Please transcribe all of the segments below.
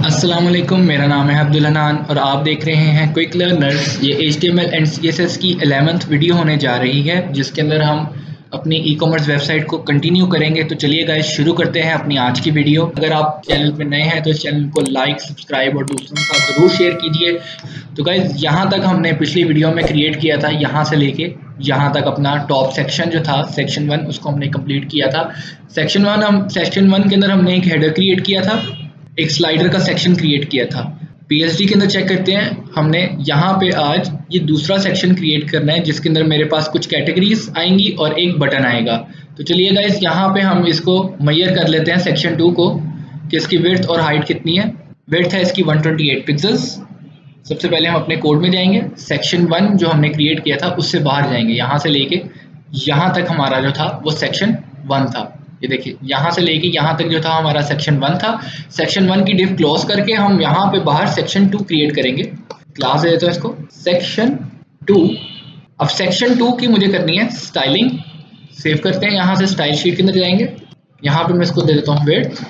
अस्सलाम वालेकुम, मेरा नाम है अब्दुल हनान और आप देख रहे हैं क्विक लर्नर्स। ये HTML एंड CSS की 11th वीडियो होने जा रही है जिसके अंदर हम अपनी ई-कॉमर्स वेबसाइट को कंटिन्यू करेंगे। तो चलिए गाइस शुरू करते हैं अपनी आज की वीडियो। अगर आप चैनल पे नए हैं तो इस चैनल को लाइक, सब्सक्राइब और दूसरों के साथ ज़रूर शेयर कीजिए। तो गाइस यहाँ तक हमने पिछली वीडियो में क्रिएट किया था, यहाँ से लेके यहाँ तक अपना टॉप सेक्शन जो था सेक्शन 1 उसको हमने कंप्लीट किया था। सेक्शन 1 के अंदर हमने एक हेडर क्रिएट किया था, एक स्लाइडर का सेक्शन क्रिएट किया था। PSD के अंदर चेक करते हैं, हमने यहाँ पे आज ये दूसरा सेक्शन क्रिएट करना है जिसके अंदर मेरे पास कुछ कैटेगरीज आएंगी और एक बटन आएगा। तो चलिए गाइस यहाँ पे हम इसको मेजर कर लेते हैं सेक्शन 2 को कि इसकी विड्थ और हाइट कितनी है। विड्थ है इसकी 128 पिक्सल्स। सबसे पहले हम अपने कोड में जाएंगे, सेक्शन 1 जो हमने क्रिएट किया था उससे बाहर जाएंगे, यहाँ से लेके यहाँ तक हमारा जो था वो सेक्शन 1 था। ये देखिए यहाँ से लेके यहाँ तक जो था हमारा सेक्शन 1 था। सेक्शन 1 की डिव क्लोज करके हम यहाँ पे बाहर सेक्शन 2 क्रिएट करेंगे। क्लास दे देते हैं इसको सेक्शन 2। अब सेक्शन 2 की मुझे करनी है स्टाइलिंग। सेव करते हैं, यहाँ से स्टाइल शीट के अंदर जाएंगे, यहाँ पे मैं इसको दे देता हूँ विड्थ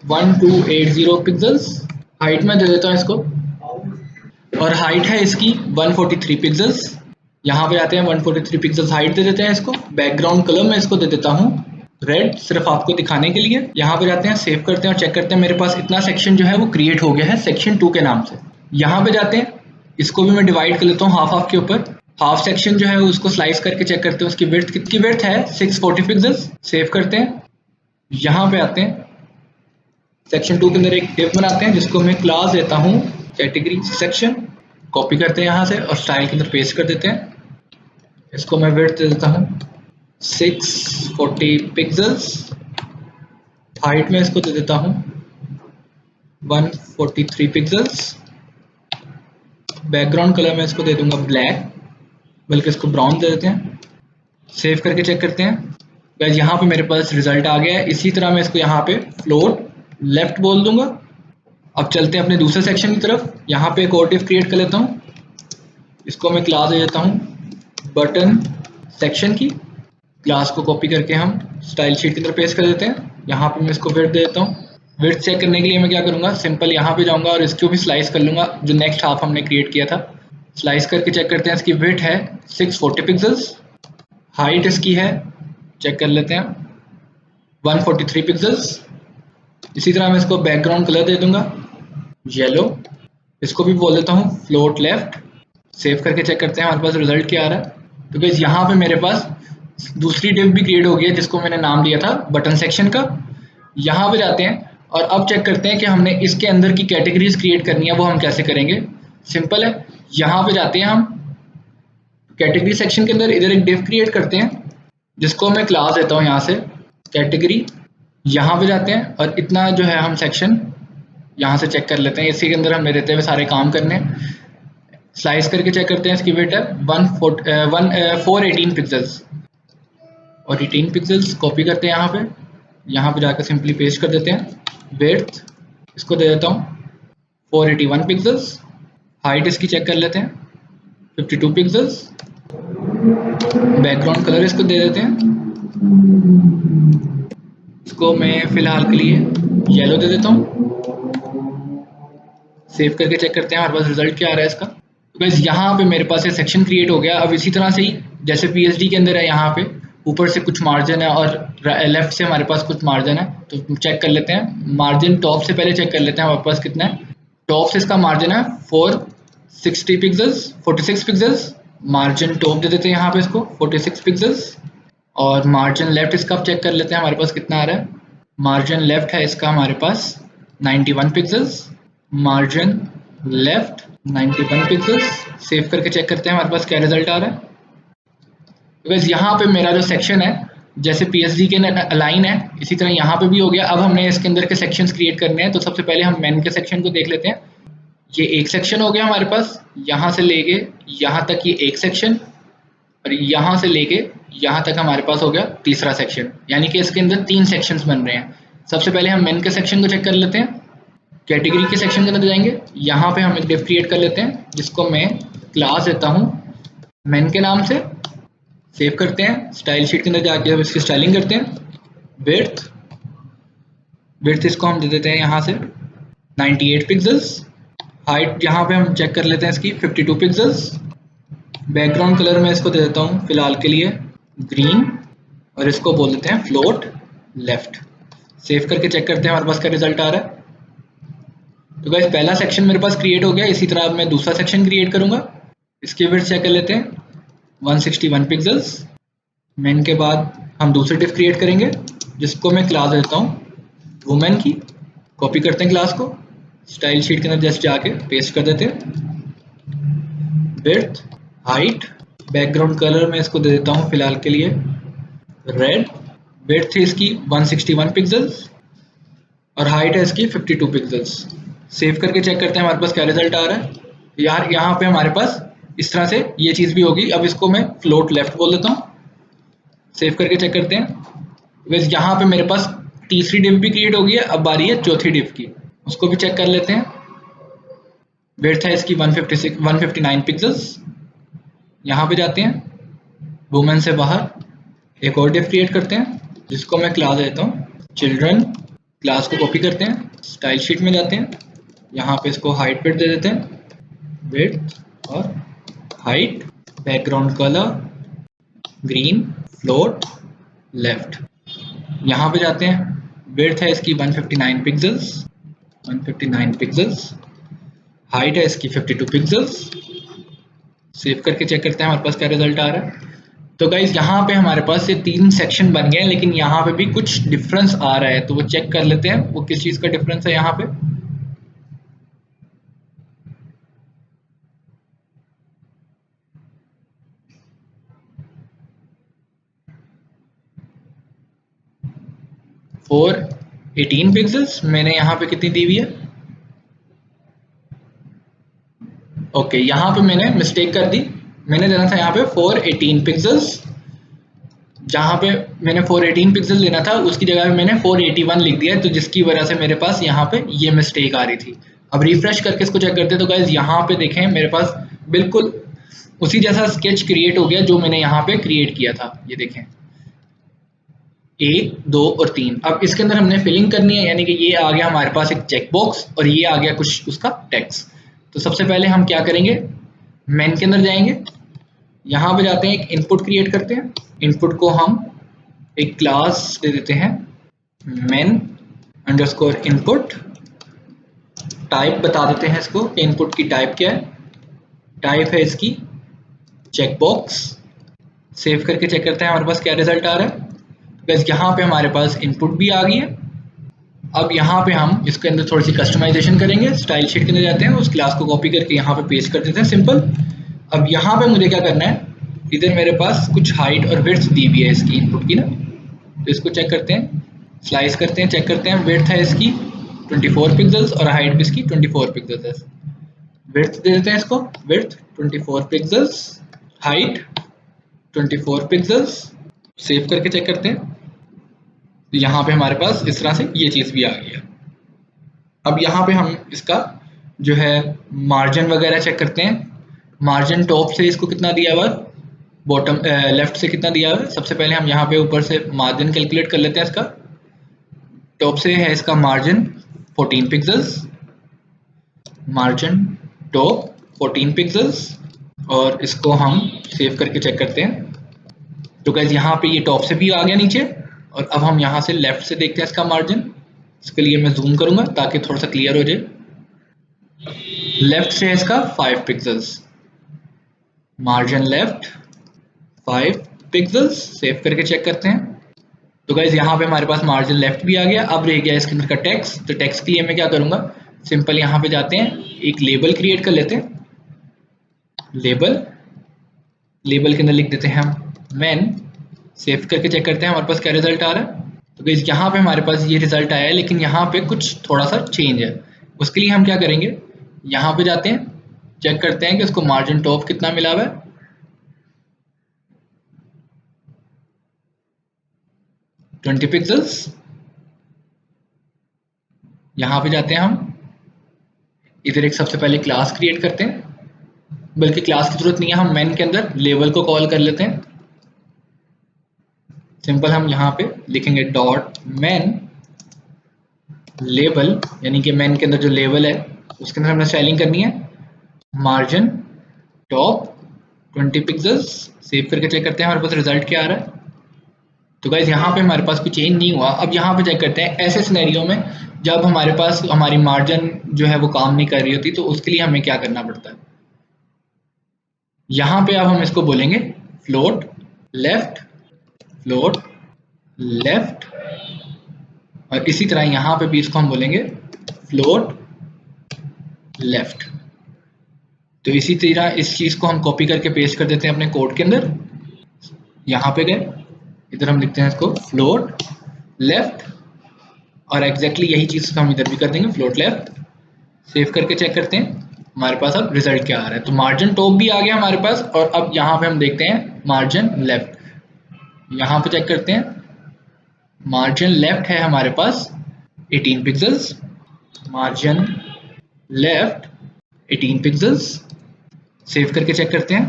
1280 पिक्सल्स। हाइट में दे देता हूँ इसको, और हाइट है इसकी 143 पिक्सल्स। यहाँ पे आते हैं 143 पिक्सल्स हाइट दे देते हैं इसको। बैकग्राउंड कलर में इसको दे देता हूँ रेड, सिर्फ आपको दिखाने के लिए। यहाँ पे जाते हैं, सेव करते हैं और चेक करते हैं मेरे पास इतना सेक्शन जो है वो क्रिएट हो गया है सेक्शन 2 के नाम से। यहाँ पे जाते हैं, इसको भी मैं डिवाइड कर लेता हूँ हाफ के ऊपर। हाफ सेक्शन जो है उसको स्लाइस करके चेक करते हैं उसकी विड्थ कितनी। विड्थ है 640 पिक्सल्स। सेव करते हैं, यहाँ पे आते हैं सेक्शन 2 के अंदर एक डिव बनाते हैं जिसको मैं क्लास देता हूँ कैटेगरी सेक्शन। कॉपी करते हैं यहाँ से और स्टाइल के अंदर पेस्ट कर देते हैं। इसको मैं विड्थ दे देता हूँ 640 पिक्सल्स। हाइट में इसको दे देता हूँ 143 पिक्सल्स। बैकग्राउंड कलर में इसको दे दूंगा ब्लैक, बल्कि इसको ब्राउन दे देते हैं। सेव करके चेक करते हैं गाइस, यहाँ पे मेरे पास रिजल्ट आ गया है। इसी तरह मैं इसको यहाँ पे फ्लोट लेफ्ट बोल दूंगा। अब चलते हैं अपने दूसरे सेक्शन की तरफ। यहाँ पे एक और डिव क्रिएट कर लेता हूँ, इसको मैं क्लास दे देता हूँ बटन सेक्शन की। क्लास को कॉपी करके हम स्टाइल शीट के अंदर पेस्ट कर देते हैं। यहाँ पे मैं इसको विड्थ दे देता हूँ। विड्थ चेक करने के लिए मैं क्या करूँगा, सिंपल यहाँ पे जाऊँगा और इसको भी स्लाइस कर लूँगा जो नेक्स्ट हाफ हमने क्रिएट किया था। स्लाइस करके चेक करते हैं, इसकी विड्थ है 640 पिक्सल्स। हाइट इसकी है, चेक कर लेते हैं 143 पिक्सल्स। इसी तरह मैं इसको बैकग्राउंड कलर दे दूंगा येलो। इसको भी बोल देता हूँ फ्लोट लेफ्ट। सेव करके चेक करते हैं हमारे पास रिजल्ट क्या आ रहा है। तो गाइस यहाँ पे मेरे पास दूसरी डिव भी क्रिएट हो गई है जिसको मैंने नाम दिया था बटन सेक्शन का। यहाँ पे जाते हैं और अब चेक करते हैं कि हमने इसके अंदर की कैटेगरीज क्रिएट करनी है, वो हम कैसे करेंगे। सिंपल है, यहाँ पे जाते हैं हम कैटेगरी सेक्शन के अंदर, इधर एक डिव क्रिएट करते हैं जिसको मैं क्लास देता हूँ यहाँ से कैटेगरी। यहाँ पे जाते हैं और इतना जो है हम सेक्शन यहाँ से चेक कर लेते हैं, इसी के अंदर हमने रहते हुए सारे काम करने। स्लाइस करके चेक करते हैं, इसकी विड्थ है 418 पिक्सल्स और 18 पिक्सल्स। कॉपी करते हैं यहाँ पे जाकर सिंपली पेस्ट कर देते हैं। विड्थ इसको दे देता हूँ 481 पिक्सल्स। हाइट इसकी चेक कर लेते हैं 52 पिक्सल्स। बैकग्राउंड कलर इसको दे देते हैं, इसको मैं फिलहाल के लिए येलो दे देता हूँ। सेव करके चेक करते हैं हमारे पास रिजल्ट क्या आ रहा है इसका। तो गाइस यहाँ पे मेरे पास ये सेक्शन क्रिएट हो गया। अब इसी तरह से ही जैसे PSD के अंदर है, यहाँ पे ऊपर से कुछ मार्जिन है और लेफ्ट से हमारे पास कुछ मार्जिन है, तो चेक कर लेते हैं। मार्जिन टॉप से पहले चेक कर लेते हैं हमारे पास कितना है। टॉप से इसका मार्जिन है 46 पिक्सल्स। मार्जिन टॉप दे देते हैं यहाँ पे इसको 46 पिक्सल्स। और मार्जिन लेफ्ट इसका चेक कर लेते हैं हमारे पास कितना आ रहा है। मार्जिन लेफ्ट है इसका हमारे पास 91 pixels. Margin left 91 pixels. Save करके चेक करते हैं हमारे पास क्या रिजल्ट आ रहा है। बस यहाँ पे मेरा जो सेक्शन है जैसे PSD के अलाइन है, इसी तरह यहाँ पे भी हो गया। अब हमने इसके अंदर के सेक्शंस क्रिएट करने हैं। तो सबसे पहले हम मेन के सेक्शन को देख लेते हैं। ये एक सेक्शन हो गया हमारे पास, यहाँ से लेके यहाँ तक ये एक सेक्शन, और यहाँ से लेके यहाँ तक हमारे पास हो गया तीसरा सेक्शन, यानी कि इसके अंदर 3 सेक्शंस बन रहे हैं। सबसे पहले हम मेन के सेक्शन को चेक कर लेते हैं। कैटेगरी के सेक्शन के अंदर जाएंगे, यहाँ पे हम एक डिव क्रिएट कर लेते हैं जिसको मैं क्लास देता हूँ मेन के नाम से। सेव करते हैं, स्टाइल शीट के अंदर जाके अब इसकी स्टाइलिंग करते हैं। विड्थ इसको हम दे देते हैं यहाँ से 98 पिक्सल्स। हाइट यहाँ पे हम चेक कर लेते हैं इसकी 52 पिक्सल्स। बैकग्राउंड कलर में इसको दे देता हूँ फिलहाल के लिए ग्रीन, और इसको बोल देते हैं फ्लोट लेफ्ट। सेव करके चेक करते हैं हमारे पास क्या रिजल्ट आ रहा है। तो गाइस पहला सेक्शन मेरे पास क्रिएट हो गया। इसी तरह अब मैं दूसरा सेक्शन क्रिएट करूंगा। इसकी विड्थ चेक कर लेते हैं 161 पिक्सल्स। मेन के बाद हम दूसरी डिफ क्रिएट करेंगे जिसको मैं क्लास देता हूँ वुमेन की। कॉपी करते हैं क्लास को, स्टाइल शीट के अंदर जस्ट जाके पेस्ट कर देते हैं। विड्थ, हाइट, बैकग्राउंड कलर में इसको दे देता हूँ फिलहाल के लिए रेड। विड्थ है इसकी 161 पिक्सल्स और हाइट है इसकी 52 पिक्सल्स। सेव करके चेक करते हैं हमारे पास क्या रिजल्ट आ रहा है। यार यहाँ पे हमारे पास इस तरह से ये चीज़ भी होगी। अब इसको मैं फ्लोट लेफ्ट बोल देता हूँ। सेव करके चेक करते हैं। वैसे यहाँ पे मेरे पास तीसरी डिव भी क्रिएट हो गई है। अब बारी है चौथी डिव की, उसको भी चेक कर लेते हैं। विड्थ है इसकी 159 पिक्सल्स। यहाँ पे जाते हैं वुमेन से बाहर एक और डिव क्रिएट करते हैं जिसको मैं क्लास देता हूँ चिल्ड्रन। क्लास को कॉपी करते हैं, स्टाइल शीट में जाते हैं, यहाँ पे इसको हाइट पे दे देते हैं विड्थ और height, background colour green, float left. यहाँ पे जाते हैं विड्थ है इसकी 159 पिक्सल्स, 159 पिक्सल्स। हाइट है इसकी 52 पिक्सल्स। सेव करके चेक करते हैं हमारे पास क्या रिजल्ट आ रहा है। तो गाइज यहाँ पे हमारे पास ये 3 सेक्शन बन गए हैं, लेकिन यहाँ पे भी कुछ डिफरेंस आ रहा है, तो वो चेक कर लेते हैं वो किस चीज़ का डिफरेंस है। यहाँ पे 418 पिक्सल्स मैंने यहाँ पे कितनी दी हुई है। ओके, यहाँ पे मैंने मिस्टेक कर दी। मैंने देना था यहाँ पे 418 पिक्सल्स। जहाँ पे मैंने 418 पिक्सल लेना था उसकी जगह पे मैंने 481 लिख दिया, तो जिसकी वजह से मेरे पास यहाँ पे ये मिस्टेक आ रही थी। अब रिफ्रेश करके इसको चेक करते हैं। तो गाइज यहाँ पे देखें मेरे पास बिल्कुल उसी जैसा स्केच क्रिएट हो गया जो मैंने यहाँ पे क्रिएट किया था। ये देखें 1, 2 और 3। अब इसके अंदर हमने फिलिंग करनी है, यानी कि ये आ गया हमारे पास एक चेक बॉक्स और ये आ गया कुछ उसका टेक्स्ट। तो सबसे पहले हम क्या करेंगे, मेन के अंदर जाएंगे, यहाँ पे जाते हैं एक इनपुट क्रिएट करते हैं। इनपुट को हम एक क्लास दे देते हैं मेन अंडरस्कोर इनपुट। टाइप बता देते हैं इसको, इनपुट की टाइप क्या है। टाइप है इसकी चेक बॉक्स। सेव करके चेक करते हैं हमारे पास क्या रिजल्ट आ रहा है। बस यहाँ पे हमारे पास इनपुट भी आ गई है। अब यहाँ पे हम इसके अंदर थोड़ी सी कस्टमाइजेशन करेंगे। स्टाइल शीट के अंदर जाते हैं, उस क्लास को कॉपी करके यहाँ पे पेस्ट कर देते हैं, सिंपल। अब यहाँ पे मुझे क्या करना है, इधर मेरे पास कुछ हाइट और विड्थ दी हुई है इसकी इनपुट की ना, तो इसको चेक करते हैं, स्लाइस करते हैं, चेक करते हैं। विड्थ है इसकी 24 पिक्सल्स और हाइट भी इसकी 24 पिक्सल्स है। विड्थ दे देते हैं इसको, width 24 pixels, height 24 pixels. Save करके चेक करते हैं। तो यहाँ पे हमारे पास इस तरह से ये चीज़ भी आ गई है। अब यहाँ पे हम इसका जो है मार्जिन वगैरह चेक करते हैं। मार्जिन टॉप से इसको कितना दिया हुआ, बॉटम लेफ्ट से कितना दिया हुआ है। सबसे पहले हम यहाँ पे ऊपर से मार्जिन कैलकुलेट कर लेते हैं इसका। टॉप से है इसका margin 14 pixels, margin top 14 pixels, और इसको हम सेव करके चेक करते हैं। तो गाइस यहाँ पे ये टॉप से भी आ गया नीचे, और अब हम यहाँ से लेफ्ट से देखते हैं इसका मार्जिन। इसके लिए मैं जूम करूंगा ताकि थोड़ा सा क्लियर हो जाए। लेफ्ट से है इसका 5 pixels, margin left 5 pixels. Save करके चेक करते हैं। तो गाइज यहाँ पे हमारे पास मार्जिन लेफ्ट भी आ गया। अब रह गया इसके अंदर का टेक्स्ट। तो टेक्स्ट के लिए मैं क्या करूंगा, सिंपल यहाँ पे जाते हैं, एक लेबल क्रिएट कर लेते हैं। लेबल, लेबल के अंदर लिख देते हैं हम मेन। सेव करके चेक करते हैं हमारे पास क्या रिजल्ट आ रहा है। तो गाइस यहाँ पे हमारे पास ये रिजल्ट आया है, लेकिन यहाँ पे कुछ थोड़ा सा चेंज है। उसके लिए हम क्या करेंगे, यहाँ पे जाते हैं, चेक करते हैं कि उसको मार्जिन टॉप कितना मिला हुआ है। Twenty pixels. यहाँ पे जाते हैं हम, इधर एक सबसे पहले क्लास क्रिएट करते हैं, बल्कि क्लास की जरूरत नहीं है, हम मेन के अंदर लेवल को कॉल कर लेते हैं। सिंपल हम यहाँ पे लिखेंगे डॉट मेन लेबल यानी कि मेन के अंदर जो लेबल है उसके अंदर हमने स्टाइलिंग करनी है मार्जिन टॉप 20 पिक्सल्स। सेव करके चेक करते हैं हमारे पास रिजल्ट क्या आ रहा है। तो गाइज यहाँ पे हमारे पास कोई चेंज नहीं हुआ। अब यहाँ पे चेक करते हैं ऐसे सिनेरियो में जब हमारे पास हमारी मार्जिन जो है वो काम नहीं कर रही होती तो उसके लिए हमें क्या करना पड़ता है। यहाँ पे अब हम इसको बोलेंगे फ्लोट लेफ्ट फ्लोट लेफ्ट, और इसी तरह यहाँ पे भी इसको हम बोलेंगे फ्लोट लेफ्ट। तो इसी तरह इस चीज को हम कॉपी करके पेस्ट कर देते हैं अपने कोड के अंदर। यहाँ पे गए, इधर हम लिखते हैं इसको फ्लोट लेफ्ट, और एग्जैक्टली यही चीज हम इधर भी कर देंगे फ्लोट लेफ्ट। सेव करके चेक करते हैं हमारे पास अब रिजल्ट क्या आ रहा है। तो मार्जिन टॉप भी आ गया हमारे पास, और अब यहाँ पे हम देखते हैं मार्जिन लेफ्ट। यहाँ पे चेक करते हैं मार्जिन लेफ्ट है हमारे पास 18 pixels, margin left 18 pixels. Save करके चेक करते हैं।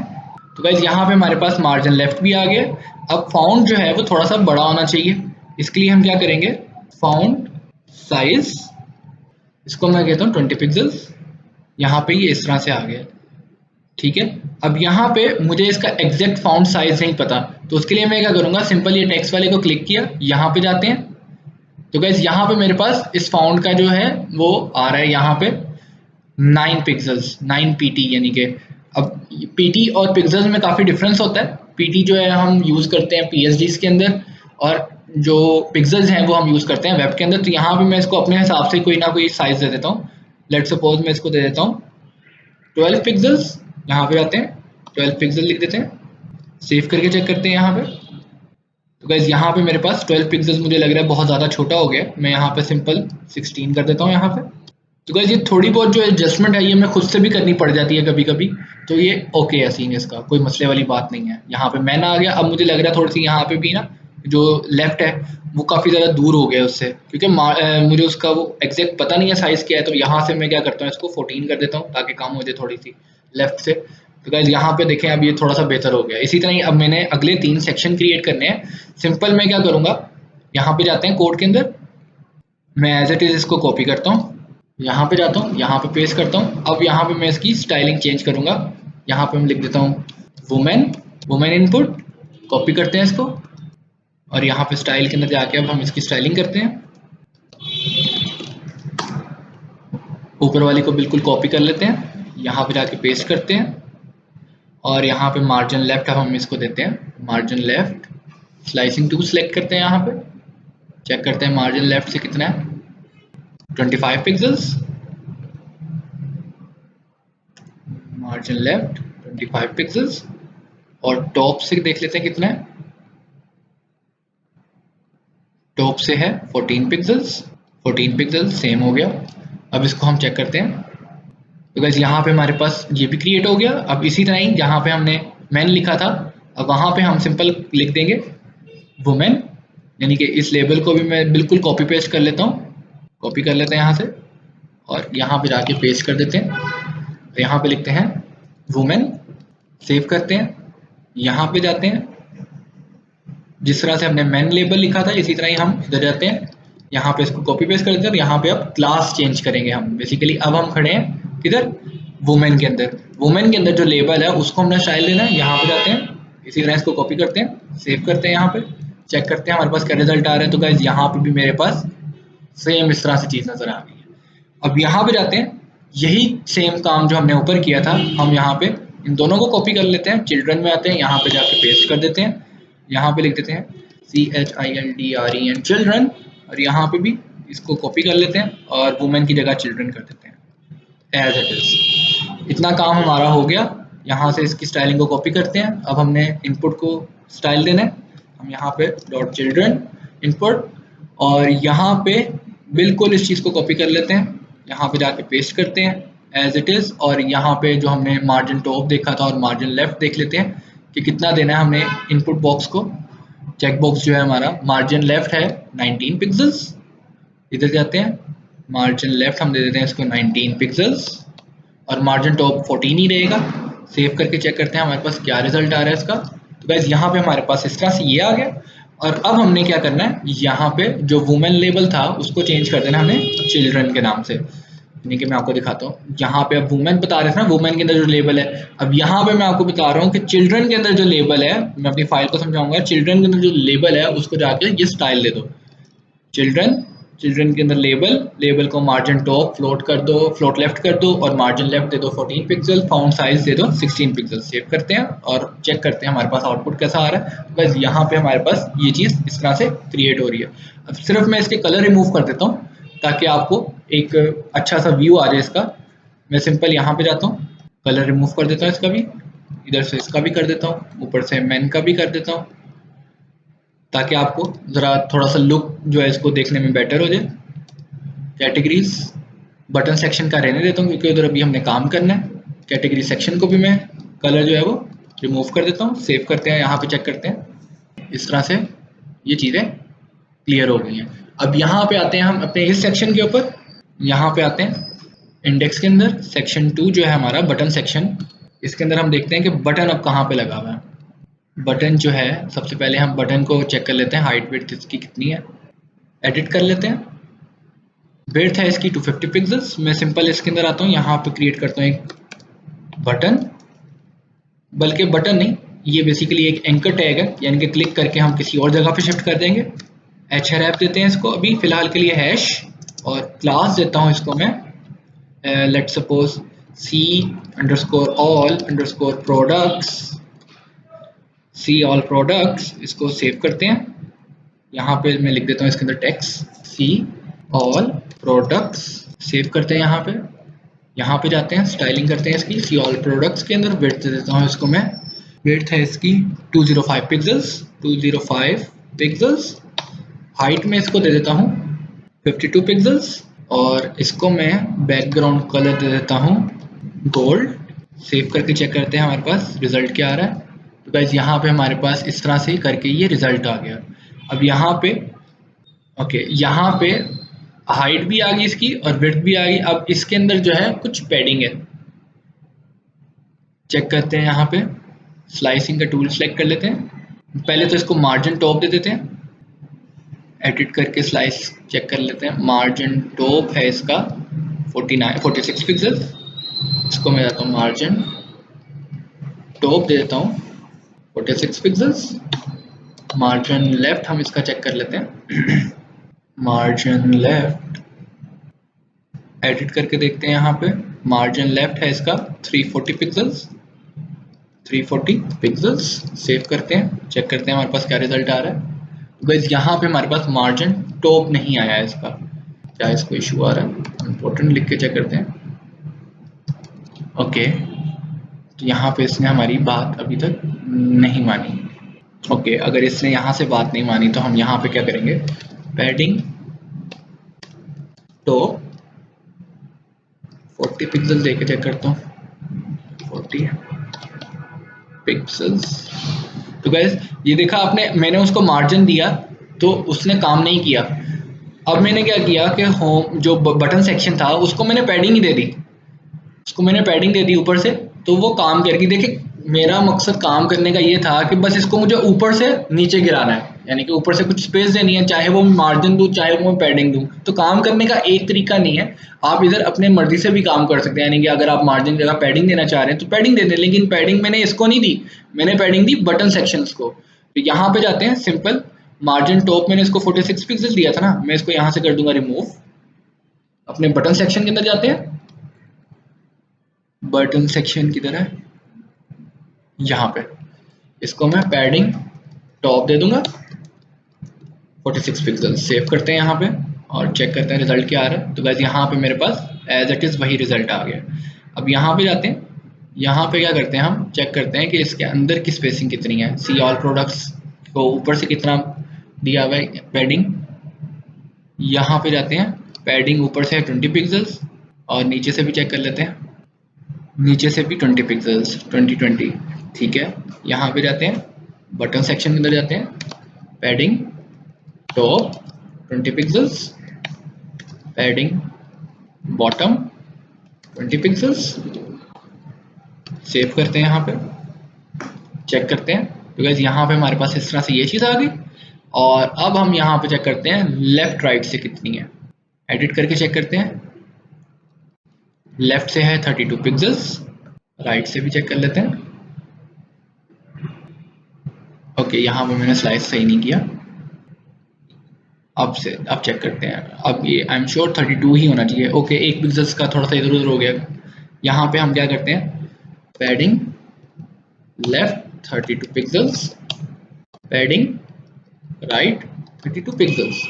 तो गाइज यहाँ पे हमारे पास मार्जिन लेफ्ट भी आ गया। अब फाउंड जो है वो थोड़ा सा बड़ा होना चाहिए, इसके लिए हम क्या करेंगे फाउंड साइज, इसको मैं कहता हूँ 20 पिक्सल्स। यहाँ पे ये इस तरह से आ गया, ठीक है। अब यहाँ पे मुझे इसका एग्जैक्ट फाउंड साइज नहीं पता, तो उसके लिए मैं क्या करूँगा सिंपल ये टेक्स्ट वाले को क्लिक किया, यहाँ पे जाते हैं। तो गाइज यहाँ पे मेरे पास इस फाउंड का जो है वो आ रहा है यहाँ पे 9 पिक्सल्स 9 पीटी, यानी कि अब पीटी और पिक्सल्स में काफ़ी डिफरेंस होता है। पीटी जो है हम यूज़ करते हैं पीएचडीज के अंदर, और जो पिक्सल्स हैं वो हम यूज़ करते हैं वेब के अंदर। तो यहाँ पे मैं इसको अपने हिसाब से कोई ना कोई साइज दे देता हूँ। लेट सपोज मैं इसको दे देता हूँ 12 पिक्सल्स। यहाँ पे आते हैं 12 पिक्सल लिख देते हैं, सेव करके चेक करते हैं यहाँ पे। तो गाइज यहाँ पे मेरे पास 12 पिक्सल्स मुझे लग रहा है बहुत ज़्यादा छोटा हो गया, मैं यहाँ पे सिंपल 16 कर देता हूँ यहाँ पे। तो गाइस ये थोड़ी बहुत जो एडजस्टमेंट है ये मैं खुद से भी करनी पड़ जाती है कभी कभी, तो ये ओके है सीन, इसका कोई मसले वाली बात नहीं है। यहाँ पे मैन आ गया। अब मुझे लग रहा है थोड़ी सी यहाँ पे भी ना जो लेफ्ट है वो काफ़ी ज़्यादा दूर हो गया उससे, क्योंकि मुझे उसका वो एग्जैक्ट पता नहीं है साइज़ क्या है। तो यहाँ से मैं क्या करता हूँ इसको 14 कर देता हूँ ताकि कम हो जाए थोड़ी सी लेफ्ट से। तो गाइस यहाँ पे देखें अब ये थोड़ा सा बेहतर हो गया। इसी तरह ही अब मैंने अगले 3 सेक्शन क्रिएट करने हैं। सिंपल मैं क्या करूँगा, यहाँ पे जाते हैं कोड के अंदर, मैं एज इट इज़ इसको कॉपी करता हूँ, यहाँ पे जाता हूँ, यहाँ पे पेस्ट करता हूँ। अब यहाँ पे मैं इसकी स्टाइलिंग चेंज करूँगा। यहाँ पे मैं लिख देता हूँ वुमेन, वुमेन इनपुट, कॉपी करते हैं इसको, और यहाँ पे स्टाइल के अंदर जाके अब हम इसकी स्टाइलिंग करते हैं। ऊपर वाली को बिल्कुल कॉपी कर लेते हैं, यहाँ पे जाके पेस्ट करते हैं, और यहाँ पे मार्जिन लेफ्ट अब हम इसको देते हैं margin left. Slicing to select करते हैं, यहाँ पे चेक करते हैं मार्जिन लेफ्ट से कितना है 25 पिक्सल्स, मार्जिन लेफ्ट 25 पिक्सल्स, और टॉप से देख लेते हैं कितना है, टॉप से है 14 पिक्सल्स, 14 पिक्सल्स सेम हो गया। अब इसको हम चेक करते हैं। तो गाइस यहाँ पे हमारे पास ये भी क्रिएट हो गया। अब इसी तरह ही जहाँ पे हमने मैन लिखा था अब वहाँ पे हम सिंपल लिख देंगे वुमेन, यानी कि इस लेबल को भी मैं बिल्कुल कॉपी पेस्ट कर लेता हूँ, कॉपी कर लेते हैं यहाँ से, और यहाँ पे जाके पेस्ट कर देते हैं। तो यहाँ पे लिखते हैं वुमेन, सेव करते हैं, यहाँ पे जाते हैं, जिस तरह से हमने मैन लेबल लिखा था इसी तरह ही हम इधर जाते हैं, यहाँ पे इसको कॉपी पेस्ट कर देते हैं। यहाँ पे अब क्लास चेंज करेंगे हम बेसिकली। अब हम खड़े हैं किधर, वुमेन के अंदर। वुमेन के अंदर जो लेबल है उसको हमने स्टाइल देना है। यहाँ पे जाते हैं, इसी तरह इसको कॉपी करते हैं, सेव करते हैं, यहाँ पे चेक करते हैं हमारे पास क्या रिजल्ट आ रहा है। तो गाइस यहाँ पे भी मेरे पास सेम इस तरह से चीज़ नजर आ गई है। अब यहाँ पे जाते हैं, यही सेम काम जो हमने ऊपर किया था हम यहाँ पे इन दोनों को कॉपी कर लेते हैं। चिल्ड्रन में आते हैं, यहाँ पे जाके पेस्ट कर देते हैं, यहाँ पे लिख देते हैं CHILDREN चिल्ड्रन, और यहाँ पे भी इसको कॉपी कर लेते हैं और वुमेन की जगह चिल्ड्रन कर देते हैं एज इट इज। इतना काम हमारा हो गया। यहाँ से इसकी स्टाइलिंग को कॉपी करते हैं। अब हमने इनपुट को स्टाइल देना है, हम यहाँ पे डॉट चिल्ड्रन इनपुट, और यहाँ पे बिल्कुल इस चीज़ को कॉपी कर लेते हैं, यहाँ पे जाके पेस्ट करते हैं एज इट इज़। और यहाँ पे जो हमने मार्जिन टॉप देखा था और मार्जिन लेफ्ट देख लेते हैं कि कितना देना है हमने इनपुट बॉक्स को। चेक बॉक्स जो है हमारा मार्जिन लेफ्ट है 19 पिक्सल्स, इधर जाते हैं, मार्जिन लेफ्ट हम दे देते हैं इसको 19 पिक्सल्स, और मार्जिन टॉप 14 ही रहेगा। सेव करके चेक करते हैं हमारे पास क्या रिजल्ट आ रहा है इसका। तो गाइस यहाँ पे हमारे पास इस तरह से ये आ गया। और अब हमने क्या करना है, यहाँ पे जो वुमेन लेबल था उसको चेंज कर देना हमने चिल्ड्रन के नाम से। यानी कि मैं आपको दिखाता हूँ, यहाँ पे अब वुमेन बता रहे थे ना, वुमेन के अंदर जो लेबल है, अब यहाँ पे मैं आपको बता रहा हूँ कि चिल्ड्रन के अंदर जो लेबल है, मैं अपनी फाइल को समझाऊंगा, चिल्ड्रन के अंदर जो लेबल है उसको जाके ये स्टाइल दे दो, चिल्ड्रन, चिल्ड्रन के अंदर लेबल, लेबल को मार्जिन टॉप फ्लोट कर दो, फ्लोट लेफ्ट कर दो और मार्जिन लेफ्ट दे दो 14 पिक्सल, फाउंड साइज दे दो 16 पिक्सल। सेव करते हैं और चेक करते हैं हमारे पास आउटपुट कैसा आ रहा है। तो बस यहाँ पे हमारे पास ये चीज़ इस तरह से क्रिएट हो रही है। अब सिर्फ मैं इसके कलर रिमूव कर देता हूँ ताकि आपको एक अच्छा सा व्यू आ जाए इसका। मैं सिंपल यहाँ पे जाता हूँ, कलर रिमूव कर देता हूँ इसका भी, इधर से इसका भी कर देता हूँ, ऊपर से मैन का भी कर देता हूँ, ताकि आपको ज़रा थोड़ा सा लुक जो है इसको देखने में बेटर हो जाए। कैटेगरीज बटन सेक्शन का रहने देता हूँ क्योंकि उधर अभी हमने काम करना है। कैटेगरी सेक्शन को भी मैं कलर जो है वो रिमूव कर देता हूँ। सेव करते हैं, यहाँ पे चेक करते हैं, इस तरह से ये चीज़ें क्लियर हो गई हैं। अब यहाँ पे आते हैं हम अपने इस सेक्शन के ऊपर, यहाँ पे आते हैं इंडेक्स के अंदर, सेक्शन 2 जो है हमारा बटन सेक्शन, इसके अंदर हम देखते हैं कि बटन अब कहाँ पे लगा हुआ है। बटन जो है, सबसे पहले हम बटन को चेक कर लेते हैं, हाइट विड्थ इसकी कितनी है, एडिट कर लेते हैं। विड्थ है इसकी 250 पिक्सल्स। मैं सिंपल इसके अंदर आता हूँ, यहाँ पे क्रिएट करता हूँ एक बटन, बल्कि बटन नहीं, ये बेसिकली एक एंकर टैग है, यानी कि क्लिक करके हम किसी और जगह पे शिफ्ट कर देंगे। href देते हैं इसको अभी फिलहाल के लिए हैश, और क्लास देता हूँ इसको मैं लेट सपोज c_all products, इसको सेव करते हैं। यहाँ पे मैं लिख देता हूँ इसके अंदर text see all products, save करते हैं यहाँ पे जाते हैं, स्टाइलिंग करते हैं इसकी, सी ऑल प्रोडक्ट्स के अंदर विड्थ दे देता हूँ इसको मैं, विड्थ है इसकी 205 पिक्सल्स, हाइट में इसको दे देता हूँ 52 पिक्सल्स, और इसको मैं बैकग्राउंड कलर दे देता हूँ गोल्ड। सेव करके चेक करते हैं हमारे पास रिजल्ट क्या आ रहा है। तो गाइस यहाँ पे हमारे पास इस तरह से करके ये रिजल्ट आ गया। अब यहाँ पे यहाँ पे हाइट भी आ गई इसकी और विड्थ भी आ गई। अब इसके अंदर जो है कुछ पैडिंग है, चेक करते हैं। यहाँ पे स्लाइसिंग का टूल सेलेक्ट कर लेते हैं। पहले तो इसको मार्जिन टॉप दे देते हैं, एडिट करके स्लाइस चेक कर लेते हैं। मार्जिन टॉप है इसका 46 पिक्सल, इसको मैं जाता हूँ मार्जिन टॉप दे देता हूँ 46 पिक्सल्स। मार्जिन लेफ्ट हम इसका चेक कर लेते हैं मार्जिन लेफ्ट एडिट करके देखते हैं। यहाँ पे मार्जिन लेफ्ट है इसका 340 पिक्सल्स। सेव करते हैं, चेक करते हैं हमारे पास क्या रिजल्ट आ रहा है। तो गाइस यहाँ पे हमारे पास मार्जिन टॉप नहीं आया है इसका, क्या इसको इशू आ रहा है, इंपॉर्टेंट लिख के चेक करते हैं। ओके, तो यहाँ पे इसने हमारी बात अभी तक नहीं मानी। ओके, अगर इसने यहाँ से बात नहीं मानी तो हम यहाँ पे क्या करेंगे, पैडिंग टॉप 40 पिक्सल देके चेक करता हूँ 40 पिक्सल्स। तो गाइस ये देखा आपने, मैंने उसको मार्जिन दिया तो उसने काम नहीं किया। अब मैंने क्या किया कि होम जो बटन सेक्शन था उसको मैंने पैडिंग ही दे दी, ऊपर से, तो वो काम करके देखिए। मेरा मकसद काम करने का ये था कि बस इसको मुझे ऊपर से नीचे गिराना है, यानी कि ऊपर से कुछ स्पेस देनी है, चाहे वो मार्जिन दूं चाहे वो मैं पैडिंग दूं। तो काम करने का एक तरीका नहीं है, आप इधर अपने मर्जी से भी काम कर सकते हैं। यानी कि अगर आप मार्जिन की जगह पैडिंग देना चाह रहे हैं तो पैडिंग दे दें, लेकिन पैडिंग मैंने इसको नहीं दी, मैंने पैडिंग दी बटन सेक्शंस को। तो यहाँ पे जाते हैं, सिंपल मार्जिन टॉप मैंने इसको 46 पिक्सल दिया था ना, मैं इसको यहाँ से कर दूंगा रिमूव। अपने बटन सेक्शन के अंदर जाते हैं, बटन सेक्शन किधर है, यहाँ पे, इसको मैं पैडिंग टॉप दे दूंगा 46 पिक्सल। सेव करते हैं यहाँ पे और चेक करते हैं रिजल्ट क्या आ रहा है। तो गाइस यहाँ पे मेरे पास एज इट इज वही रिजल्ट आ गया। अब यहाँ पे जाते हैं, यहाँ पे क्या करते हैं, हम चेक करते हैं कि इसके अंदर की स्पेसिंग कितनी है। सी ऑल प्रोडक्ट्स को ऊपर से कितना दिया हुआ है पैडिंग, यहाँ पे जाते हैं, पैडिंग ऊपर से है 20 पिक्सल्स और नीचे से भी चेक कर लेते हैं, नीचे से भी 20 पिक्सल्स 20 ठीक है। यहाँ पे जाते हैं, बटन सेक्शन के अंदर जाते हैं, padding top 20 pixels, padding bottom 20 pixels. Save करते हैं, यहाँ पे चेक करते हैं। तो गाइस यहाँ पे हमारे पास इस तरह से ये चीज़ आ गई। और अब हम यहाँ पे चेक करते हैं लेफ्ट राइट से कितनी है, एडिट करके चेक करते हैं। लेफ्ट से है 32 पिक्सल्स, राइट से भी चेक कर लेते हैं। ओके, यहाँ पे मैंने स्लाइस सही नहीं किया। अब चेक करते हैं। अब ये आई एम श्योर 32 ही होना चाहिए। ओके, 1 पिक्सल्स का थोड़ा सा इधर उधर हो गया। यहाँ पे हम क्या करते हैं, padding left 32 pixels, padding right 32 pixels,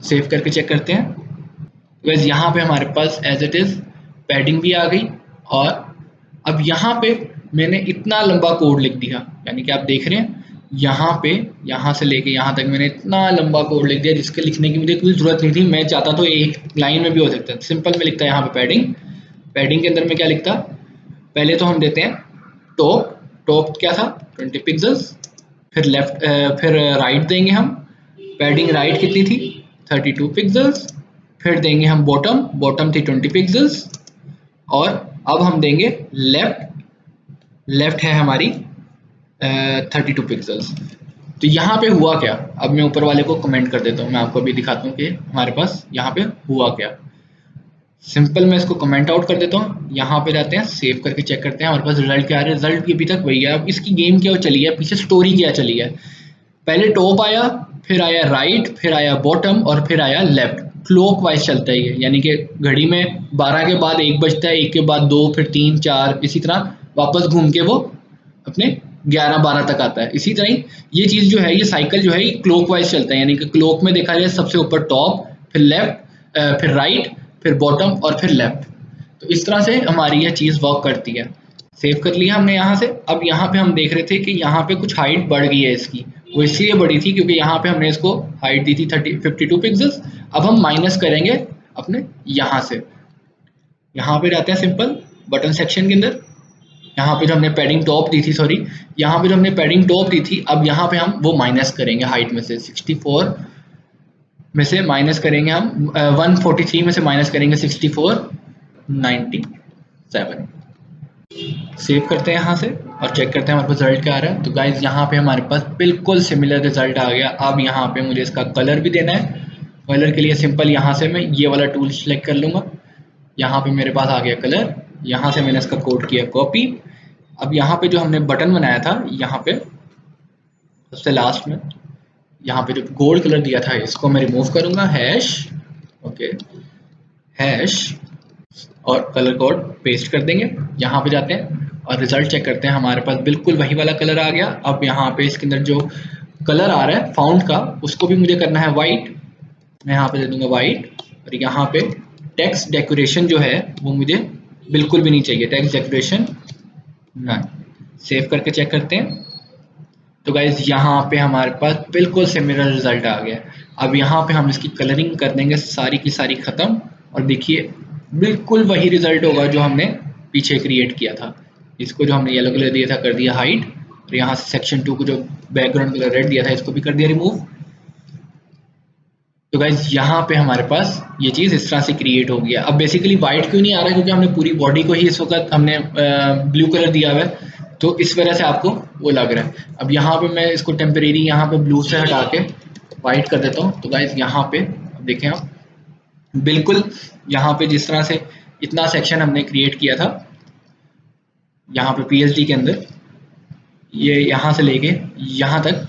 save करके चेक करते हैं। वैसे यहाँ पे हमारे पास एज इट इज पैडिंग भी आ गई। और अब यहाँ पे मैंने इतना लंबा कोड लिख दिया, यानी कि आप देख रहे हैं यहाँ पे, यहाँ से लेके यहाँ तक मैंने इतना लंबा कोड लिख दिया जिसके लिखने की मुझे कोई ज़रूरत नहीं थी। मैं चाहता तो एक लाइन में भी हो सकता है। सिंपल में लिखता है यहाँ पे पैडिंग। पैडिंग के अंदर में क्या लिखता, पहले तो हम देते हैं टॉप। टॉप क्या था 20 पिक्सल्स, फिर लेफ्ट फिर राइट देंगे हम। पैडिंग राइट कितनी थी 32 पिक्सल्स। फिर देंगे हम बॉटम, बॉटम थी 20 पिक्सल्स। और अब हम देंगे लेफ्ट, लेफ्ट है हमारी 32 पिक्सल्स। तो यहाँ पे हुआ क्या, अब मैं ऊपर वाले को कमेंट कर देता हूँ, मैं आपको अभी दिखाता हूँ कि हमारे पास यहाँ पे हुआ क्या। सिंपल मैं इसको कमेंट आउट कर देता हूँ। यहाँ पे जाते हैं, सेव करके चेक करते हैं हमारे पास रिजल्ट क्या आ रहा है। रिजल्ट अभी तक वही है। अब इसकी गेम क्या चली है, पीछे स्टोरी क्या चली है। पहले टॉप आया, फिर आया राइट, फिर आया बॉटम और फिर आया लेफ्ट। क्लॉक वाइज चलता है ये, यानी कि घड़ी में 12 के बाद 1 बजता है, 1 के बाद 2, फिर 3, 4, इसी तरह वापस घूम के वो अपने 11-12 तक आता है। इसी तरह ही ये चीज़ जो है, ये साइकिल जो है ये क्लॉक वाइज चलता है, यानी कि क्लॉक में देखा जाए सबसे ऊपर टॉप, फिर लेफ्ट, फिर राइट, फिर बॉटम और फिर लेफ्ट। तो इस तरह से हमारी यह चीज़ वर्क करती है। सेव कर लिया हमने यहाँ से। अब यहाँ पे हम देख रहे थे कि यहाँ पे कुछ हाइट बढ़ गई है इसकी। वो इसलिए बढ़ी थी क्योंकि यहाँ पे हमने इसको हाइट दी थी 52 पिक्सल्स। अब हम माइनस करेंगे अपने यहाँ से। यहाँ पे जाते हैं सिंपल बटन सेक्शन के अंदर। यहाँ पे जो हमने पैडिंग टॉप दी थी, सॉरी, यहाँ पे जो हमने पैडिंग टॉप दी थी, अब यहाँ पे हम वो माइनस करेंगे हाइट में से। 64 में से माइनस करेंगे हम 143 में से माइनस करेंगे 64, 97। सेव करते हैं यहाँ से और चेक करते हैं हमारे पास रिजल्ट क्या आ रहा है। तो गाइज यहाँ पे हमारे पास बिल्कुल सिमिलर रिजल्ट आ गया। अब यहाँ पे मुझे इसका कलर भी देना है। कलर के लिए सिंपल यहाँ से मैं ये वाला टूल सेलेक्ट कर लूँगा। यहाँ पे मेरे पास आ गया कलर। यहाँ से मैंने इसका कोड किया कॉपी। अब यहाँ पे जो हमने बटन बनाया था, यहाँ पे सबसे लास्ट में यहाँ पे जो गोल्ड कलर दिया था, इसको मैं रिमूव करूँगा। हैश, ओके, हैश और कलर कोड पेस्ट कर देंगे। यहाँ पे जाते हैं और रिजल्ट चेक करते हैं। हमारे पास बिल्कुल वही वाला कलर आ गया। अब यहाँ पे इसके अंदर जो कलर आ रहा है फाउंट का, उसको भी मुझे करना है वाइट। मैं यहाँ पे दे दूंगा वाइट। और यहाँ पे टेक्स्ट डेकोरेशन जो है वो मुझे बिल्कुल भी नहीं चाहिए, टेक्स्ट डेकोरेशन ना। सेव करके चेक करते हैं। तो गाइज यहाँ पे हमारे पास बिल्कुल सिमिलर रिजल्ट आ गया। अब यहाँ पे हम इसकी कलरिंग कर देंगे सारी की सारी ख़त्म। और देखिए बिल्कुल वही रिजल्ट होगा जो हमने पीछे क्रिएट किया था। इसको जो हमने येलो कलर दिया था कर दिया हाइड। और यहाँ से सेक्शन 2 को जो बैकग्राउंड कलर रेड दिया था इसको भी कर दिया रिमूव। तो गाइज यहाँ पे हमारे पास ये चीज़ इस तरह से क्रिएट हो गया। अब बेसिकली वाइट क्यों नहीं आ रहा, क्योंकि हमने पूरी बॉडी को ही इस वक्त हमने ब्लू कलर दिया हुआ है, तो इस वजह से आपको वो लग रहा है। अब यहाँ पे मैं इसको टेम्परेरी यहाँ पे ब्लू से हटा के वाइट कर देता हूँ। तो गाइज यहाँ पे देखें आप, बिल्कुल यहाँ पे जिस तरह से इतना सेक्शन हमने क्रिएट किया था यहाँ पे पीएचडी के अंदर, ये यहाँ से लेके यहाँ तक,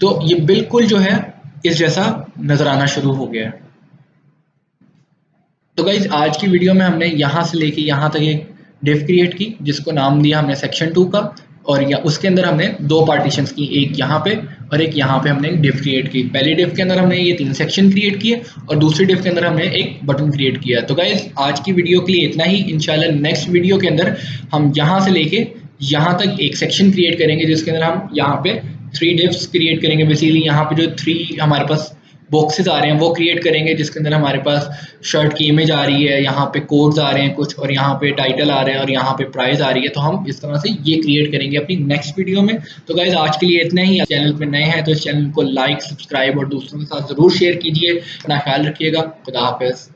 तो ये बिल्कुल जो है इस जैसा नजर आना शुरू हो गया है। तो गाइज आज की वीडियो में हमने यहाँ से लेके यहाँ तक एक डिव क्रिएट की, जिसको नाम दिया हमने सेक्शन 2 का। और या उसके अंदर हमने 2 पार्टीशंस की, एक यहाँ पे और एक यहाँ पे हमने एक डिव क्रिएट की। पहली डिव के अंदर हमने ये 3 सेक्शन क्रिएट किए और दूसरी डिव के अंदर हमने एक बटन क्रिएट किया। तो गाइज आज की वीडियो के लिए इतना ही। इंशाल्लाह नेक्स्ट वीडियो के अंदर हम यहाँ से लेके यहाँ तक एक सेक्शन क्रिएट करेंगे, जिसके अंदर हम यहाँ पे 3 डिव्स क्रिएट करेंगे। बेसिकली यहाँ पे जो 3 हमारे पास बॉक्सेस आ रहे हैं वो क्रिएट करेंगे, जिसके अंदर हमारे पास शर्ट की इमेज आ रही है, यहाँ पे कोड्स आ रहे हैं कुछ, और यहाँ पे टाइटल आ रहे हैं और यहाँ पे प्राइस आ रही है। तो हम इस तरह से ये क्रिएट करेंगे अपनी नेक्स्ट वीडियो में। तो गाइज आज के लिए इतना ही। चैनल पे नए हैं तो इस चैनल को लाइक, सब्सक्राइब और दूसरों के साथ जरूर शेयर कीजिए। अपना ख्याल रखिएगा। खुदा हाफिज।